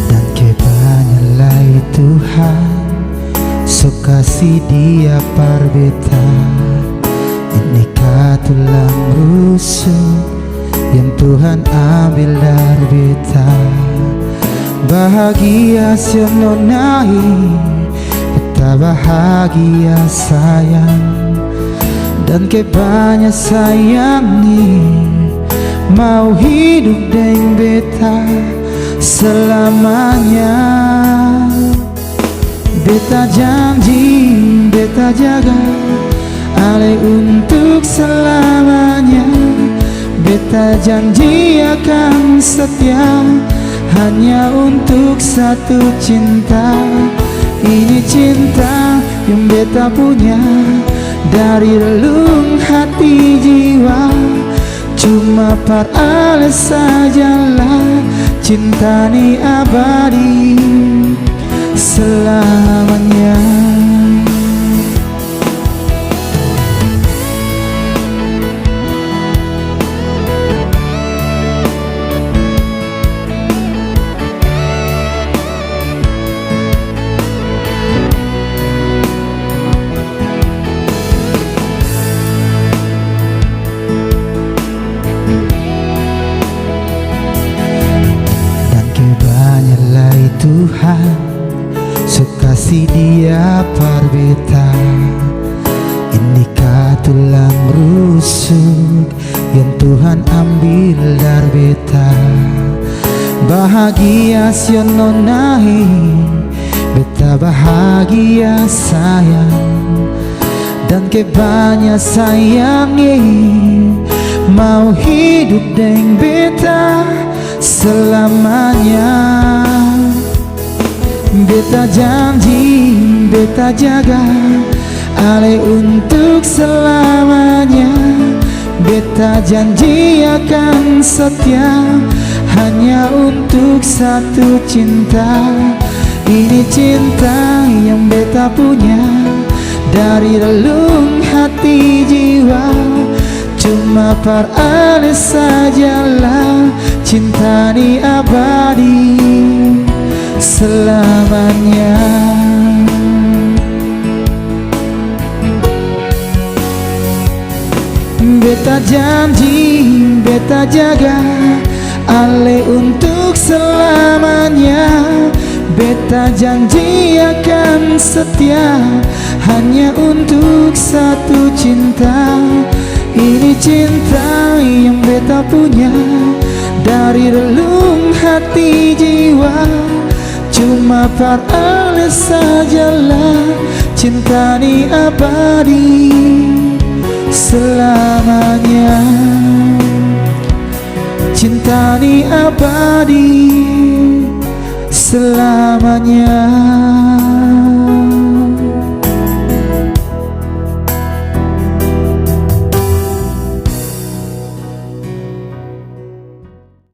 Dan kebanyalah Tuhan sok kasih dia parbeta. Ini tulang rusuk yang Tuhan ambil dari beta. Bahagia siononai, beta bahagia sayang. Dan kebanyak sayang nih mau hidup dengan beta selamanya. Beta janji, beta jaga ale untuk selamanya. Beta janji akan setia hanya untuk satu cinta. Ini cinta yang beta punya dari relung hati jiwa. Cuma par ale sajalah cinta ni abadi selamanya. Tuhan sok kasih dia parbeta. Ini tulang rusuk yang Tuhan ambil dari beta. Bahagia siononai, beta bahagia sayang. Dan kebanyak sayangi mau hidup dengan beta selamanya. Beta janji, beta jaga ale untuk selamanya. Beta janji akan setia hanya untuk satu cinta. Ini cinta yang beta punya dari relung hati jiwa. Cuma par ale sajalah cinta ni abadi selamanya. Beta janji, beta jaga ale untuk selamanya. Beta janji akan setia hanya untuk satu cinta. Ini cinta yang beta punya dari relung hati jiwa. Cuma par ale sajalah cinta ni abadi selamanya. Cinta ni abadi selamanya.